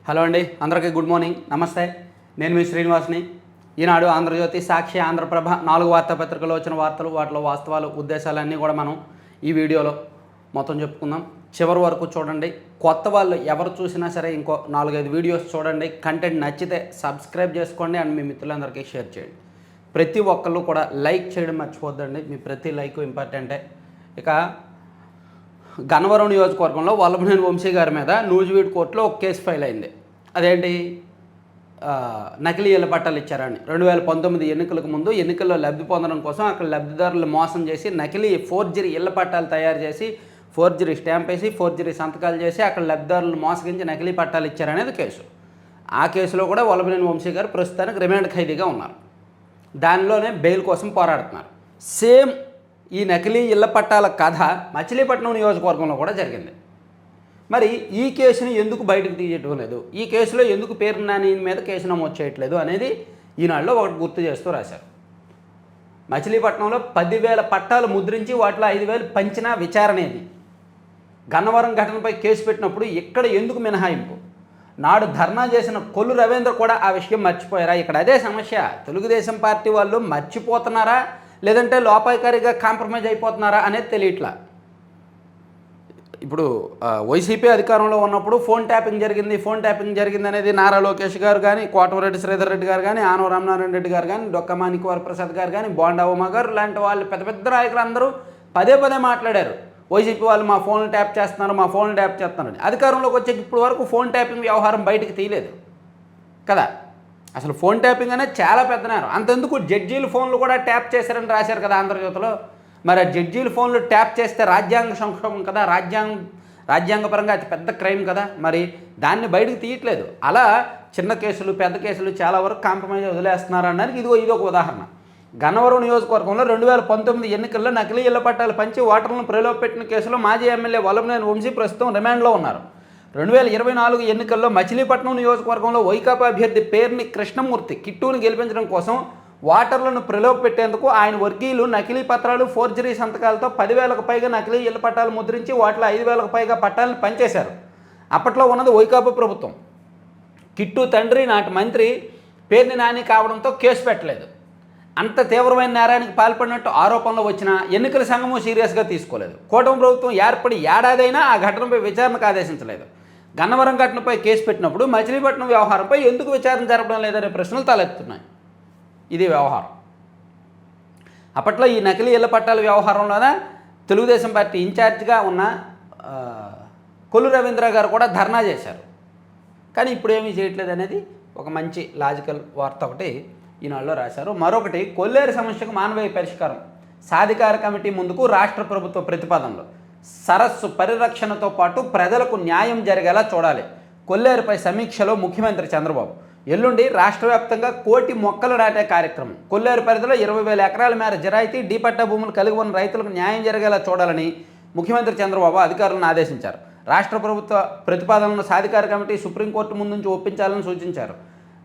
Hello అండి, అందరికీ good morning, నమస్తే. నేను మీ శ్రీనివాస్ని. ఈనాడు, ఆంధ్రజ్యోతి, సాక్షి, ఆంధ్రప్రభ 4 వార్తాపత్రికల్లో వచ్చిన వార్తలు, వాటిలో వాస్తవాలు, ఉద్దేశాలన్నీ కూడా మనం ఈ వీడియోలో మొత్తం చెప్పుకుందాం. చివరి వరకు చూడండి. కొత్త వాళ్ళు ఎవరు చూసినా సరే ఇంకో 4-5 వీడియోస్ చూడండి. కంటెంట్ నచ్చితే సబ్స్క్రైబ్ చేసుకోండి అండ్ మీ మిత్రులందరికీ షేర్ చేయండి. ప్రతి ఒక్కళ్ళు కూడా లైక్ చేయడం మర్చిపోద్దండి. మీ ప్రతి లైక్ ఇంపార్టెంటే. ఇక గన్నవరం నియోజకవర్గంలో వల్లభనేని వంశీ గారి మీద నూజివీడు కోర్టులో ఒక కేసు ఫైల్ అయింది. అదేంటి, నకిలీ ఇళ్ల పట్టాలు ఇచ్చారని 2019 ఎన్నికలకు ముందు ఎన్నికల్లో లబ్ధి పొందడం కోసం అక్కడ లబ్ధిదారులు మోసం చేసి నకిలీ ఫోర్జరీ ఇళ్ల పట్టాలు తయారు చేసి ఫోర్జరీ స్టాంప్ వేసి ఫోర్జరీ సంతకాలు చేసి అక్కడ లబ్ధిదారులు మోసగించి నకిలీ పట్టాలు ఇచ్చారనేది కేసు. ఆ కేసులో కూడా వల్లభనేని వంశీ గారు ప్రస్తుతానికి రిమాండ్ ఖైదీగా ఉన్నారు. దానిలోనే బెయిల్ కోసం పోరాడుతున్నారు. సేమ్ ఈ నకిలీ ఇళ్ల పట్టాల కథ మచిలీపట్నం నియోజకవర్గంలో కూడా జరిగింది. మరి ఈ కేసుని ఎందుకు బయటకు తీయటం లేదు, ఈ కేసులో ఎందుకు పేరు నాని మీద కేసు నమోదు చేయట్లేదు అనేది ఈనాడులో ఒకటి గుర్తు చేస్తూ రాశారు. మచిలీపట్నంలో 10,000 పట్టాలు ముద్రించి వాటిలో 5,000 పంచినా విచారణేది. గన్నవరం ఘటనపై కేసు పెట్టినప్పుడు ఇక్కడ ఎందుకు మినహాయింపు? నాడు ధర్నా చేసిన కొల్లు రవీంద్ర కూడా ఆ విషయం మర్చిపోయారా? ఇక్కడ అదే సమస్య. తెలుగుదేశం పార్టీ వాళ్ళు మర్చిపోతున్నారా లేదంటే లోపాయకారిగా కాంప్రమైజ్ అయిపోతున్నారా అనేది తెలియట్లా. ఇప్పుడు వైసీపీ అధికారంలో ఉన్నప్పుడు ఫోన్ ట్యాపింగ్ జరిగింది అనేది నారా లోకేష్ గారు కానీ, కోటమిరెడ్డి శ్రీధర్ రెడ్డి గారు కానీ, ఆనవ రామనారాయణ రెడ్డి గారు కానీ, డొక్క మాణిక్య వరప్రసాద్ గారు కానీ, బోండా ఉమా గారు లాంటి వాళ్ళు పెద్ద పెద్ద నాయకులు అందరూ పదే మాట్లాడారు. వైసీపీ వాళ్ళు మా ఫోన్లు ట్యాప్ చేస్తున్నారు. అధికారంలోకి వచ్చే ఇప్పుడు వరకు ఫోన్ ట్యాపింగ్ వ్యవహారం బయటికి తీయలేదు కదా. అసలు ఫోన్ ట్యాపింగ్ అనేది చాలా పెద్ద నేరం. అంతెందుకు జడ్జీల ఫోన్లు కూడా ట్యాప్ చేశారని రాశారు కదా ఆంధ్రజ్యోతిలో. మరి ఆ జడ్జీల ఫోన్లు ట్యాప్ చేస్తే రాజ్యాంగ సంక్షోభం కదా, రాజ్యాంగపరంగా అతి పెద్ద క్రైమ్ కదా. మరి దాన్ని బయటకు తీయట్లేదు. అలా చిన్న కేసులు పెద్ద కేసులు చాలా వరకు కాంప్రమైజ్ వదిలేస్తున్నారు అనడానికి ఇది ఒక ఉదాహరణ. గన్నవరం నియోజకవర్గంలో 2019 ఎన్నికల్లో నకిలీ ఇళ్ల పట్టాలు పంచి ఓటర్లను ప్రలోభపెట్టిన కేసులో మాజీ ఎమ్మెల్యే వల్లభనేని వంశీ ప్రస్తుతం రిమాండ్లో ఉన్నారు. 2024 ఎన్నికల్లో మచిలీపట్నం నియోజకవర్గంలో వైకాపా అభ్యర్థి పేర్ని కృష్ణమూర్తి కిట్టూని గెలిపించడం కోసం ఓటర్లను ప్రలోభపెట్టేందుకు ఆయన వర్గీయులు నకిలీ పత్రాలు ఫోర్జరీ సంతకాలతో 10,000కు పైగా నకిలీ ఇళ్ల పట్టాలు ముద్రించి వాటిలో 5,000కు పైగా పట్టాలను పంచేశారు. అప్పట్లో ఉన్నది వైకాపా ప్రభుత్వం. కిట్టు తండ్రి నాటి మంత్రి పేర్ని నాని కావడంతో కేసు పెట్టలేదు. అంత తీవ్రమైన నేరానికి పాల్పడినట్టు ఆరోపణలు వచ్చినా ఎన్నికల సంఘము సీరియస్గా తీసుకోలేదు. కూటమి ప్రభుత్వం ఏర్పడి ఏడాదైనా ఆ ఘటనపై విచారణకు ఆదేశించలేదు. గన్నవరం ఘటనపై కేసు పెట్టినప్పుడు మచిలీపట్నం వ్యవహారంపై ఎందుకు విచారణ జరపడం లేదనే ప్రశ్నలు తలెత్తున్నాయి. ఇది వ్యవహారం. అప్పట్లో ఈ నకిలీ ఇళ్ల పట్టాల వ్యవహారంలోనే తెలుగుదేశం పార్టీ ఇన్ఛార్జిగా ఉన్న కొల్లు రవీంద్ర గారు కూడా ధర్నా చేశారు. కానీ ఇప్పుడు ఏమీ చేయట్లేదు అనేది ఒక మంచి లాజికల్ వార్త ఒకటి ఈనాడులో రాశారు. మరొకటి, కొల్లేరు సమస్యకు మానవీయ పరిష్కారం సాధికార కమిటీ ముందుకు రాష్ట్ర ప్రభుత్వ ప్రతిపాదనలు. సరస్సు పరిరక్షణతో పాటు ప్రజలకు న్యాయం జరిగేలా చూడాలి. కొల్లేరుపై సమీక్షలో ముఖ్యమంత్రి చంద్రబాబు. ఎల్లుండి రాష్ట్ర వ్యాప్తంగా 1,000,000 మొక్కలు నాటే కార్యక్రమం. కొల్లేరు పరిధిలో 20,000 ఎకరాల మేర జిరాయితీ డీపట్టా భూములు కలిగి ఉన్న రైతులకు న్యాయం జరిగేలా చూడాలని ముఖ్యమంత్రి చంద్రబాబు అధికారులను ఆదేశించారు. రాష్ట్ర ప్రభుత్వ ప్రతిపాదనలను సాధికార కమిటీ సుప్రీంకోర్టు ముందు నుంచి ఒప్పించాలని సూచించారు.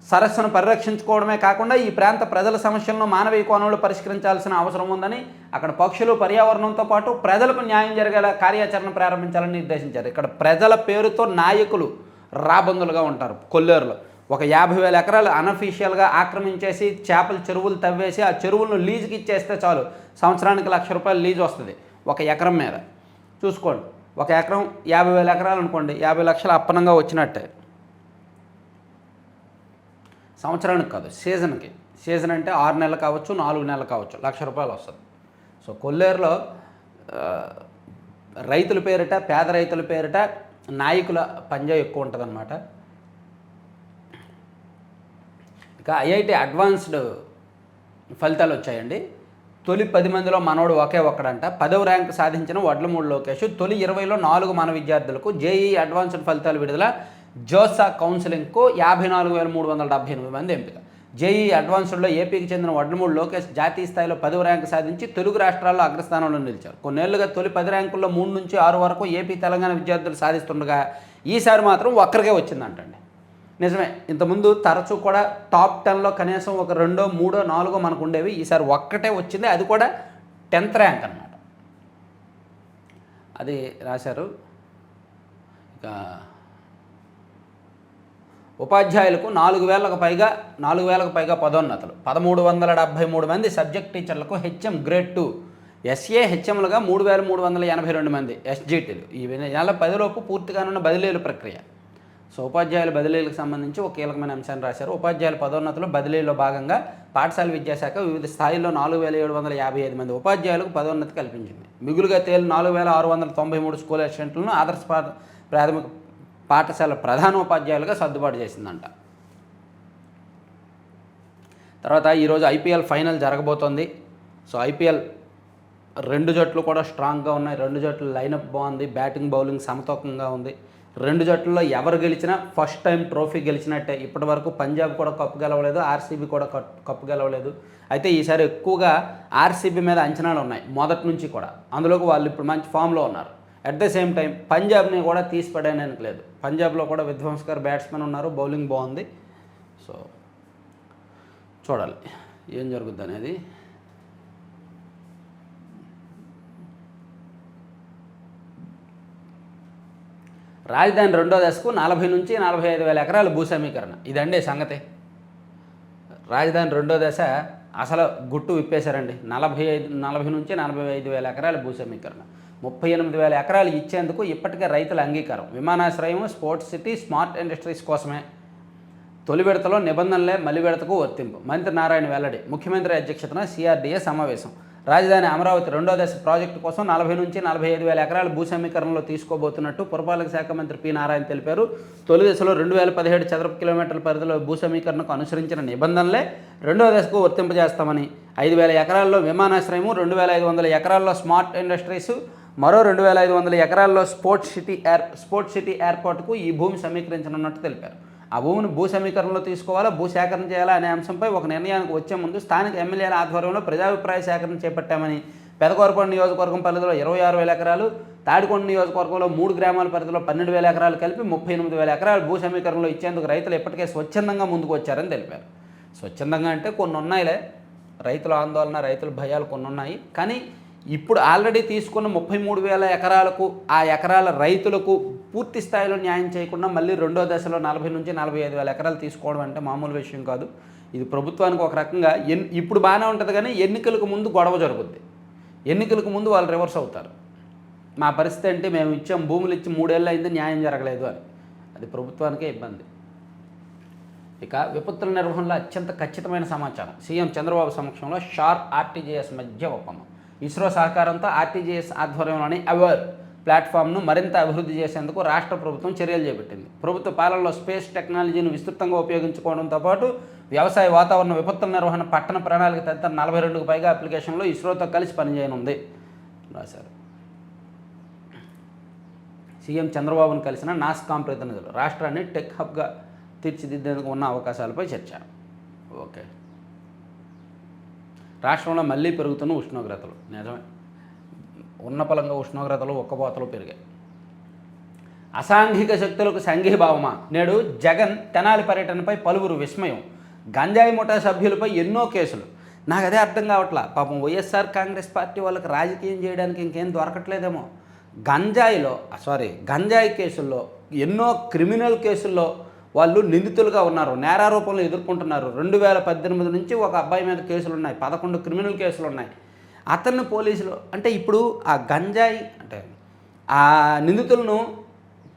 సరస్సును పరిరక్షించుకోవడమే కాకుండా ఈ ప్రాంత ప్రజల సమస్యలను మానవీయ కోణంలో పరిష్కరించాల్సిన అవసరం ఉందని, అక్కడ పక్షులు పర్యావరణంతో పాటు ప్రజలకు న్యాయం జరిగేలా కార్యాచరణ ప్రారంభించాలని నిర్దేశించారు. ఇక్కడ ప్రజల పేరుతో నాయకులు రాబందులుగా ఉంటారు. కొల్లేరులో ఒక 50,000 ఎకరాలు అనఫీషియల్గా ఆక్రమించేసి చేపల చెరువులు తవ్వేసి ఆ చెరువులను లీజుకి ఇచ్చేస్తే చాలు, సంవత్సరానికి ₹1,00,000 లీజు వస్తుంది ఒక ఎకరం మీద. చూసుకోండి, ఒక ఎకరం 50,000 ఎకరాలు అనుకోండి, 50 లక్షలు అప్పనంగా వచ్చినట్టే. సంవత్సరానికి కాదు, సీజన్కి. సీజన్ అంటే 6 నెలలు కావచ్చు, 4 నెలలు కావచ్చు, ₹1,00,000 వస్తుంది. సో కొల్లేరులో రైతుల పేరిట, పేద రైతుల పేరిట నాయకుల పంజా ఎక్కువ ఉంటుందన్నమాట. ఇక ఐఐటి అడ్వాన్స్డ్ ఫలితాలు వచ్చాయండి. తొలి 10 మందిలో మనోడు ఒకే ఒక్కడంట. 10వ ర్యాంకు సాధించిన వడ్లమూడి లోకేష్. తొలి 20లో 4 మన విద్యార్థులకు. జేఈఈ అడ్వాన్స్డ్ ఫలితాలు విడుదల. జోసా కౌన్సిలింగ్కు 54,378 మంది ఎంపిక. జేఈఈ అడ్వాన్స్డ్లో ఏపీకి చెందిన వడ్లమూడి లోకేష్ జాతీయ స్థాయిలో 10వ ర్యాంకు సాధించి తెలుగు రాష్ట్రాల్లో అగ్రస్థానంలో నిలిచారు. కొన్నేళ్లుగా తొలి 10 ర్యాంకుల్లో 3 నుంచి 6 వరకు ఏపీ తెలంగాణ విద్యార్థులు సాధిస్తుండగా ఈసారి మాత్రం ఒక్కరికే వచ్చిందంటండి. నిజమే, ఇంతకుముందు తరచూ కూడా టాప్ 10లో కనీసం ఒక 2, 3, 4 మనకు ఉండేవి. ఈసారి ఒక్కటే వచ్చింది, అది కూడా 10th ర్యాంక్ అన్నమాట. అది రాశారు. ఇక ఉపాధ్యాయులకు 4,000కు పైగా పదోన్నతులు, 1,373 మంది సబ్జెక్ట్ టీచర్లకు హెచ్ఎం గ్రేడ్ 2, ఎస్ఏ హెచ్ఎంలుగా 3,382 మంది ఎస్జిటీలు. ఈ నెల 10లోపు పూర్తిగానున్న బదిలీల ప్రక్రియ. సో ఉపాధ్యాయుల బదిలీలకు సంబంధించి ఒక కీలకమైన అంశాన్ని రాశారు. ఉపాధ్యాయుల పదోన్నతులు బదిలీలో భాగంగా పాఠశాల విద్యాశాఖ వివిధ స్థాయిల్లో 4,755 మంది ఉపాధ్యాయులకు పదోన్నతి కల్పించింది. మిగులుగా తేలిన 4,693 స్కూల్ అసిస్టెంట్లను ఆదర్శ ప్రాథమిక పాఠశాల ప్రధానోపాధ్యాయులుగా సర్దుబాటు చేసిందంట. తర్వాత ఈరోజు ఐపీఎల్ ఫైనల్ జరగబోతోంది. సో ఐపీఎల్ 2 జట్లు కూడా స్ట్రాంగ్గా ఉన్నాయి. 2 జట్లు లైనప్ బాగుంది. బ్యాటింగ్ బౌలింగ్ సమతూకంగా ఉంది. 2 జట్లలో ఎవరు గెలిచినా ఫస్ట్ టైం ట్రోఫీ గెలిచినట్టే. ఇప్పటి వరకు పంజాబ్ కూడా కప్పు గెలవలేదు, ఆర్సీబీ కూడా కప్పు గెలవలేదు. అయితే ఈసారి ఎక్కువగా ఆర్సీబీ మీద అంచనాలు ఉన్నాయి మొదటి నుంచి కూడా. అందులోకి వాళ్ళు ఇప్పుడు మంచి ఫామ్లో ఉన్నారు. అట్ ద సేమ్ టైం పంజాబ్ని కూడా తీసి పడేయడానికి లేదు. పంజాబ్లో కూడా విధ్వంస్కర్ బ్యాట్స్మెన్ ఉన్నారు, బౌలింగ్ బాగుంది. సో చూడాలి ఏం జరుగుద్ది అనేది. రాజధాని 2వ దశకు 40 నుంచి 45 వేల ఎకరాల భూ సమీకరణ. ఇదండి సంగతి. రాజధాని 2వ దశ అసలు గుట్టు విప్పేశారండి. 40 నుంచి 45 వేల ఎకరాల భూ సమీకరణ, 38 వేల ఎకరాలు ఇచ్చేందుకు ఇప్పటికే రైతుల అంగీకారం. విమానాశ్రయం, స్పోర్ట్స్ సిటీ, స్మార్ట్ ఇండస్ట్రీస్ కోసమే. తొలి విడతలో నిబంధనలే మలి విడతకు వర్తింపు. మంత్రి నారాయణ వెల్లడి. ముఖ్యమంత్రి అధ్యక్షతన సిఆర్డీఏ సమావేశం. రాజధాని అమరావతి 2వ దశ ప్రాజెక్టు కోసం 40 నుంచి 45 వేల ఎకరాల భూ సమీకరణలో తీసుకోబోతున్నట్టు పురపాలక శాఖ మంత్రి పి నారాయణ తెలిపారు. తొలి దశలో 2017 చదరపు కిలోమీటర్ల పరిధిలో భూ సమీకరణకు అనుసరించిన నిబంధనలే 2వ దశకు వర్తింపజేస్తామని, 5,000 ఎకరాల్లో విమానాశ్రయము, 2,500 ఎకరాల్లో స్మార్ట్ ఇండస్ట్రీస్, మరో 2,500 ఎకరాల్లో స్పోర్ట్స్ సిటీ ఎయిర్పోర్టుకు ఈ భూమి సమీకరించనున్నట్టు తెలిపారు. ఆ భూమిని భూ సమీకరణలో తీసుకోవాలా, భూ సేకరణ చేయాలా అనే అంశంపై ఒక నిర్ణయానికి వచ్చే ముందు స్థానిక ఎమ్మెల్యేల ఆధ్వర్యంలో ప్రజాభిప్రాయ సేకరణ చేపట్టామని, పెదకూరపాడు నియోజకవర్గం పరిధిలో 26,000 ఎకరాలు, తాడికొండ నియోజకవర్గంలో 3 గ్రామాల పరిధిలో 12,000 ఎకరాలు కలిపి 38,000 ఎకరాలు భూ సమీకరణలో ఇచ్చేందుకు రైతులు ఇప్పటికే స్వచ్ఛందంగా ముందుకు వచ్చారని తెలిపారు. స్వచ్ఛందంగా అంటే కొన్ని ఉన్నాయిలే, రైతుల ఆందోళన, రైతుల భయాలు కొన్ని ఉన్నాయి. కానీ ఇప్పుడు ఆల్రెడీ తీసుకున్న 33,000 ఎకరాలకు, ఆ ఎకరాల రైతులకు పూర్తి స్థాయిలో న్యాయం చేయకుండా మళ్ళీ 2వ దశలో 40 నుంచి 45,000 ఎకరాలు తీసుకోవడం అంటే మామూలు విషయం కాదు. ఇది ప్రభుత్వానికి ఒక రకంగా ఇప్పుడు బాగానే ఉంటుంది, కానీ ఎన్నికలకు ముందు గొడవ జరుగుద్ది. ఎన్నికలకు ముందు వాళ్ళు రివర్స్ అవుతారు. మా పరిస్థితి అంటే మేము ఇచ్చాం, భూములు ఇచ్చి 3 ఏళ్ళు అయింది, న్యాయం జరగలేదు అని. అది ప్రభుత్వానికే ఇబ్బంది. ఇక విపత్తుల నిర్వహణలో అత్యంత ఖచ్చితమైన సమాచారం. సీఎం చంద్రబాబు సమక్షంలో షార్ ఆర్టీజీఎస్ మధ్య ఒప్పందం. ఇస్రో సహకారంతో ఆర్టీజీఎస్ ఆధ్వర్యంలోని అవేర్ ప్లాట్ఫామ్ను మరింత అభివృద్ధి చేసేందుకు రాష్ట్ర ప్రభుత్వం చర్యలు చేపట్టింది. ప్రభుత్వ పాలనలో స్పేస్ టెక్నాలజీని విస్తృతంగా ఉపయోగించుకోవడంతో పాటు వ్యవసాయ, వాతావరణ, విపత్తుల నిర్వహణ, పట్టణ ప్రణాళిక తదితర 42కు పైగా అప్లికేషన్లో ఇస్రోతో కలిసి పనిచేయనుంది రాశారు. సీఎం చంద్రబాబును కలిసిన నాస్కామ్ ప్రతినిధులు రాష్ట్రాన్ని టెక్ హబ్గా తీర్చిదిద్దేందుకు ఉన్న అవకాశాలపై చర్చ. ఓకే, రాష్ట్రంలో మళ్ళీ పెరుగుతున్న ఉష్ణోగ్రతలు. నిజమే, ఉన్నపలంగా ఉష్ణోగ్రతలు ఒక్కపోతలు పెరిగాయి. అసాంఘిక శక్తులకు సంఘీభావమా? నేడు జగన్ తెనాలి పర్యటనపై పలువురు విస్మయం. గంజాయి ముఠా సభ్యులపై ఎన్నో కేసులు. నాకు అదే అర్థం కావట్లా. పాపం వైఎస్ఆర్ కాంగ్రెస్ పార్టీ వాళ్ళకి రాజకీయం చేయడానికి ఇంకేం దొరకట్లేదేమో. గంజాయి కేసుల్లో, ఎన్నో క్రిమినల్ కేసుల్లో వాళ్ళు నిందితులుగా ఉన్నారు, నేరారోపణలు ఎదుర్కొంటున్నారు. 2018 నుంచి ఒక అబ్బాయి మీద కేసులు ఉన్నాయి, 11 క్రిమినల్ కేసులు ఉన్నాయి. అతన్ని పోలీసులు అంటే ఇప్పుడు ఆ గంజాయి అంటే ఆ నిందితులను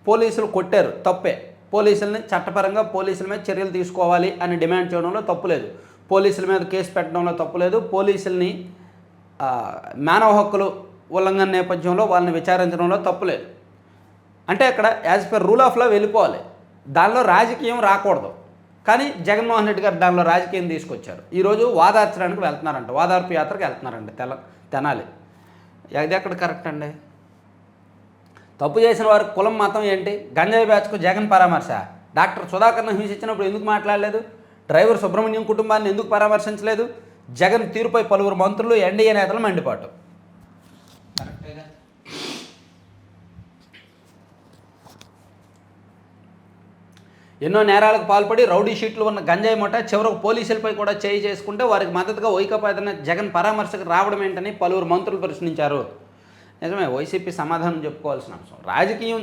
పోలీసులు కొట్టారు, తప్పే. పోలీసులని చట్టపరంగా పోలీసుల మీద చర్యలు తీసుకోవాలి అని డిమాండ్ చేయడంలో తప్పులేదు. పోలీసుల మీద కేసు పెట్టడంలో తప్పులేదు. పోలీసుల్ని మానవ హక్కులు ఉల్లంఘన నేపథ్యంలో వాళ్ళని విచారించడంలో తప్పులేదు. అంటే అక్కడ as per rule of law వెళ్ళిపోవాలి, దానిలో రాజకీయం రాకూడదు. కానీ జగన్మోహన్ రెడ్డి గారు దానిలో రాజకీయం తీసుకొచ్చారు. ఈరోజు వాదార్చడానికి వెళ్తున్నారంట, వాదార్పు యాత్రకు వెళ్తున్నారంట తెనాలి. అది ఎక్కడ కరెక్ట్ అండి? తప్పు చేసిన వారి కులం, మతం ఏంటి? గంజాయి బ్యాచ్కు జగన్ పరామర్శ. డాక్టర్ సుధాకర్ను హింసించినప్పుడు ఎందుకు మాట్లాడలేదు? డ్రైవర్ సుబ్రహ్మణ్యం కుటుంబాన్ని ఎందుకు పరామర్శించలేదు? జగన్ తీరుపై పలువురు మంత్రులు, ఎన్డీఏ నేతలు మండిపాటు. కరెక్టేగా? ఎన్నో నేరాలకు పాల్పడి రౌడీ షీట్లు ఉన్న గంజాయి ముఠా చివరకు పోలీసులపై కూడా చేయి చేసుకుంటే వారికి మద్దతుగా వైకాపా అధినేత జగన్ పరామర్శకు రావడం ఏంటని పలువురు మంత్రులు ప్రశ్నించారు. నిజమే, వైసీపీ సమాధానం చెప్పుకోవాల్సిన అంశం. రాజకీయం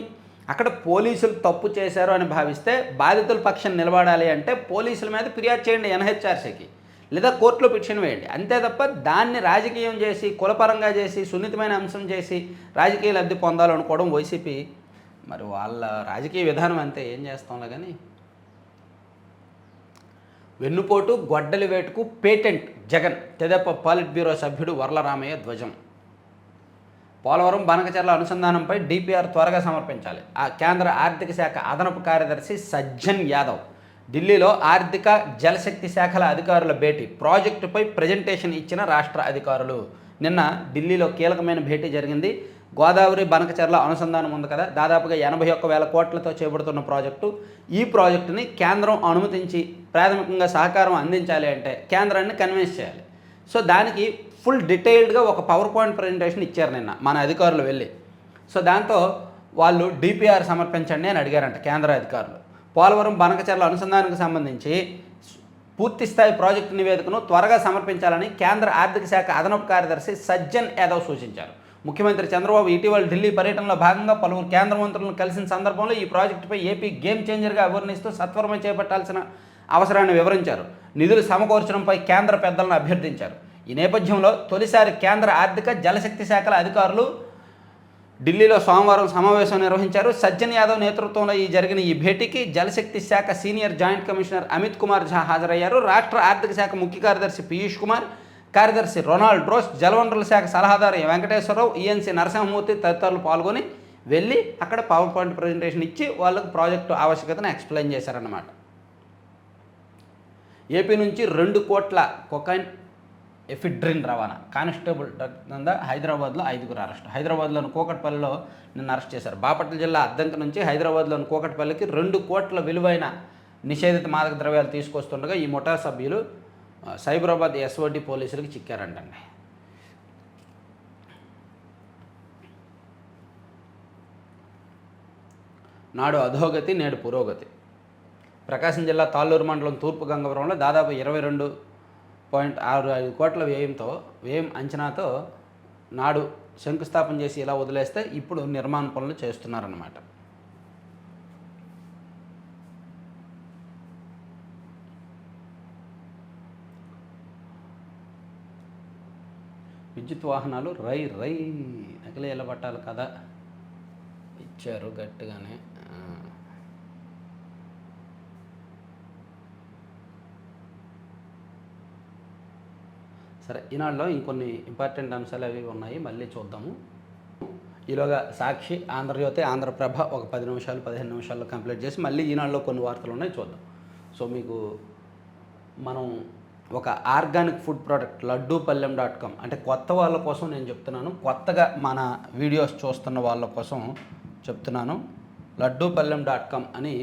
అక్కడ పోలీసులు తప్పు చేశారు అని భావిస్తే బాధితుల పక్షం నిలబడాలి అంటే పోలీసుల మీద ఫిర్యాదు చేయండి ఎన్హెచ్ఆర్సీకి, లేదా కోర్టులో పిటిషన్ వేయండి. అంతే తప్ప దాన్ని రాజకీయం చేసి, కులపరంగా చేసి, సున్నితమైన అంశం చేసి రాజకీయ లబ్ధి పొందాలనుకోవడం వైసీపీ మరి వాళ్ళ రాజకీయ విధానం అంతే, ఏం చేస్తాంలే. కానీ వెన్నుపోటు గొడ్డలి వేటుకు పేటెంట్ జగన్, తెదేపా పాలిట్ బ్యూరో సభ్యుడు వర్లరామయ్య ధ్వజం. పోలవరం బనకచెర్ల అనుసంధానంపై డిపిఆర్ త్వరగా సమర్పించాలి. ఆ కేంద్ర ఆర్థిక శాఖ అదనపు కార్యదర్శి సజ్జన్ యాదవ్ ఢిల్లీలో ఆర్థిక జలశక్తి శాఖల అధికారుల భేటీ, ప్రాజెక్టుపై ప్రజెంటేషన్ ఇచ్చిన రాష్ట్ర అధికారులు. నిన్న ఢిల్లీలో కీలకమైన భేటీ జరిగింది. గోదావరి బనకచెర్ల అనుసంధానం ఉంది కదా, దాదాపుగా 81,000 కోట్లతో చేపడుతున్న ప్రాజెక్టు. ఈ ప్రాజెక్టుని కేంద్రం అనుమతించి ప్రాథమికంగా సహకారం అందించాలి అంటే కేంద్రాన్ని కన్విన్స్ చేయాలి. సో దానికి ఫుల్ డీటెయిల్డ్గా ఒక పవర్ పాయింట్ ప్రజెంటేషన్ ఇచ్చారు నిన్న మన అధికారులు వెళ్ళి. సో దాంతో వాళ్ళు డిపిఆర్ సమర్పించండి అని అడిగారంట కేంద్ర అధికారులు. పోలవరం బనకచెర్ల అనుసంధానానికి సంబంధించి పూర్తిస్థాయి ప్రాజెక్టు నివేదికను త్వరగా సమర్పించాలని కేంద్ర ఆర్థిక శాఖ అదనపు కార్యదర్శి సజ్జన్ యాదవ్ సూచించారు. ముఖ్యమంత్రి చంద్రబాబు ఇటీవల ఢిల్లీ పర్యటనలో భాగంగా పలువురు కేంద్ర మంత్రులను కలిసిన సందర్భంలో ఈ ప్రాజెక్టుపై ఏపీ గేమ్ చేంజర్గా అభివర్ణిస్తూ సత్వరమే చేపట్టాల్సిన అవసరాన్ని వివరించారు. నిధులు సమకూర్చడంపై కేంద్ర పెద్దలను అభ్యర్థించారు. ఈ నేపథ్యంలో తొలిసారి కేంద్ర ఆర్థిక జలశక్తి శాఖల అధికారులు ఢిల్లీలో సోమవారం సమావేశం నిర్వహించారు. సజ్జన్ యాదవ్ నేతృత్వంలో జరిగిన ఈ భేటీకి జలశక్తి శాఖ senior joint commissioner Amit Kumar Jha హాజరయ్యారు. రాష్ట్ర ఆర్థిక శాఖ ముఖ్య కార్యదర్శి పీయూష్ కుమార్, కార్యదర్శి రొనాల్డ్ రోస్, జలవనరుల శాఖ సలహాదారు వెంకటేశ్వరరావు, ఈఎన్సీ నరసింహమూర్తి తదితరులు పాల్గొని వెళ్ళి అక్కడ పవర్ పాయింట్ ప్రజెంటేషన్ ఇచ్చి వాళ్ళకు ప్రాజెక్టు ఆవశ్యకతను ఎక్స్ప్లెయిన్ చేశారన్నమాట. ఏపీ నుంచి 2 కోట్ల కొకైన్ ఎఫిడ్రిన్ రవాణా, కానిస్టేబుల్ కింద హైదరాబాద్లో 5 అరెస్ట్. హైదరాబాద్లోని కూకట్పల్లిలో నిన్న అరెస్ట్ చేశారు. బాపట్ల జిల్లా అద్దంకి నుంచి హైదరాబాద్లోని కూకట్పల్లికి 2 కోట్ల విలువైన నిషేధిత మాదక ద్రవ్యాలు తీసుకొస్తుండగా ఈ ముఠా సభ్యులు సైబరాబాద్ ఎస్ఓటి పోలీసులకు చిక్కారంటండి. నాడు అధోగతి నేడు పురోగతి. ప్రకాశం జిల్లా తాళ్ళూరు మండలం తూర్పు గంగవరంలో దాదాపు 22.65 కోట్ల వ్యయం అంచనాతో నాడు శంకుస్థాపన చేసి ఇలా వదిలేస్తే ఇప్పుడు నిర్మాణ పనులు చేస్తున్నారన్నమాట. విద్యుత్ వాహనాలు రై నకిలీ ఎలా పట్టాలి కదా ఇచ్చారు గట్టిగానే. సరే, ఈనాడులో ఇంకొన్ని ఇంపార్టెంట్ అంశాలు అవి ఉన్నాయి, మళ్ళీ చూద్దాము. ఈలోగా సాక్షి, ఆంధ్రజ్యోతి, ఆంధ్రప్రభ ఒక 10 నిమిషాలు 15 నిమిషాల్లో కంప్లీట్ చేసి మళ్ళీ ఈనాడులో కొన్ని వార్తలు ఉన్నాయి, చూద్దాం. సో మీకు మనం ఒక ఆర్గానిక్ ఫుడ్ ప్రోడక్ట్ లడ్డూపల్లెం.com, అంటే కొత్త వాళ్ళ కోసం నేను చెప్తున్నాను, కొత్తగా మన వీడియోస్ చూస్తున్న వాళ్ళ కోసం చెప్తున్నాను. లడ్డూపల్లెం.com అని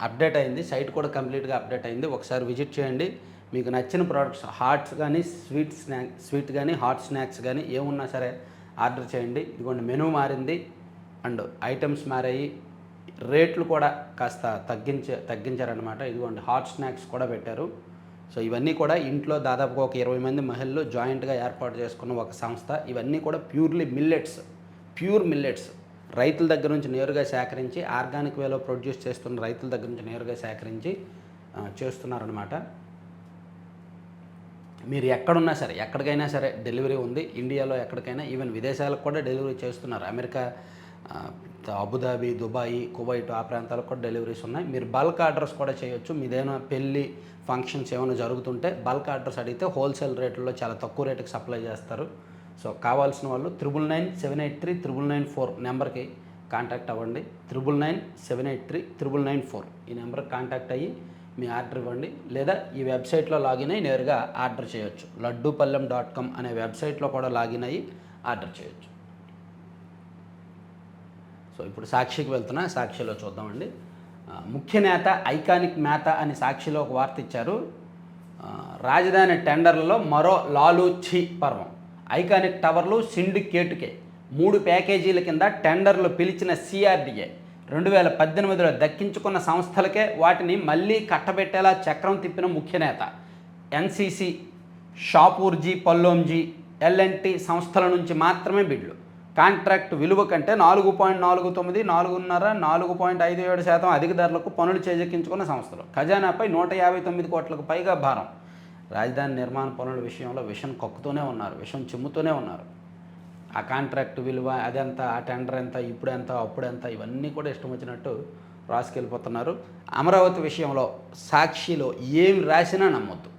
అప్డేట్ అయింది, సైట్ కూడా కంప్లీట్గా అప్డేట్ అయింది. ఒకసారి విజిట్ చేయండి. మీకు నచ్చిన ప్రోడక్ట్స్ హాట్స్ కానీ స్వీట్ కానీ హాట్ స్నాక్స్ కానీ ఏమున్నా సరే ఆర్డర్ చేయండి. ఇదిగోండి మెనూ మారింది అండ్ ఐటమ్స్ మారాయి, రేట్లు కూడా కాస్త తగ్గించారనమాట. ఇదిగోండి హాట్ స్నాక్స్ కూడా పెట్టారు. సో ఇవన్నీ కూడా ఇంట్లో దాదాపుగా ఒక 20 మంది మహిళలు జాయింట్గా ఏర్పాటు చేసుకున్న ఒక సంస్థ. ఇవన్నీ కూడా ప్యూర్ మిల్లెట్స్ రైతుల దగ్గర నుంచి నేరుగా సేకరించి, ఆర్గానిక్ వేలో ప్రొడ్యూస్ చేస్తున్న రైతుల దగ్గర నుంచి నేరుగా సేకరించి చేస్తున్నారనమాట. మీరు ఎక్కడున్నా సరే, ఎక్కడికైనా సరే డెలివరీ ఉంది. ఇండియాలో ఎక్కడికైనా, ఈవెన్ విదేశాలకు కూడా డెలివరీ చేస్తున్నారు. అమెరికా, అబుదాబి, దుబాయ్, కువైట్ ఆ ప్రాంతాలకు కూడా డెలివరీస్ ఉన్నాయి. మీరు బల్క్ ఆర్డర్స్ కూడా చేయొచ్చు. మీదేమైనా పెళ్ళి ఫంక్షన్స్ ఏమైనా జరుగుతుంటే బల్క్ ఆర్డర్స్ అడిగితే హోల్సేల్ రేట్లలో చాలా తక్కువ రేటుకి సప్లై చేస్తారు. సో కావాల్సిన వాళ్ళు 9997839994 నెంబర్కి కాంటాక్ట్ అవ్వండి. 9997839994 ఈ నెంబర్కి కాంటాక్ట్ అయ్యి మీ ఆర్డర్ ఇవ్వండి, లేదా ఈ వెబ్సైట్లో లాగిన్ అయ్యి నేరుగా ఆర్డర్ చేయొచ్చు. లడ్డూపల్లెం.com అనే వెబ్సైట్లో కూడా లాగిన్ అయ్యి ఆర్డర్ చేయొచ్చు. సో ఇప్పుడు సాక్షికి వెళ్తున్నా, సాక్షిలో చూద్దామండి. ముఖ్య నేత ఐకానిక్ మేత అని సాక్షిలో ఒక వార్త ఇచ్చారు. రాజధాని టెండర్లలో మరో లాలూచి పర్వం. ఐకానిక్ టవర్లు సిండికేటుకే 3 ప్యాకేజీల కింద టెండర్లు పిలిచిన సిఆర్డీఏ 2018లో దక్కించుకున్న సంస్థలకే వాటిని మళ్ళీ కట్టబెట్టేలా చక్రం తిప్పిన ముఖ్య నేత. ఎన్సీసీ, షాపూర్జీ, పల్లోంజీ, ఎల్ఎన్టీ సంస్థల నుంచి మాత్రమే బిడ్లు. కాంట్రాక్ట్ విలువ కంటే 4.49, 4.5, 4.57% అధిక ధరలకు పనులు చేజెక్కించుకున్న సంస్థలు. ఖజానాపై 159 కోట్లకు పైగా భారం. రాజధాని నిర్మాణ పనుల విషయంలో విషం కక్కుతూనే ఉన్నారు, విషం చిమ్ముతూనే ఉన్నారు. ఆ కాంట్రాక్ట్ విలువ అదెంత, ఆ టెండర్ ఎంత, ఇప్పుడెంత, అప్పుడెంత, ఇవన్నీ కూడా ఇష్టం వచ్చినట్టు రాసుకెళ్ళిపోతున్నారు. అమరావతి విషయంలో సాక్షిలో ఏం రాసినా నమ్మొద్దు.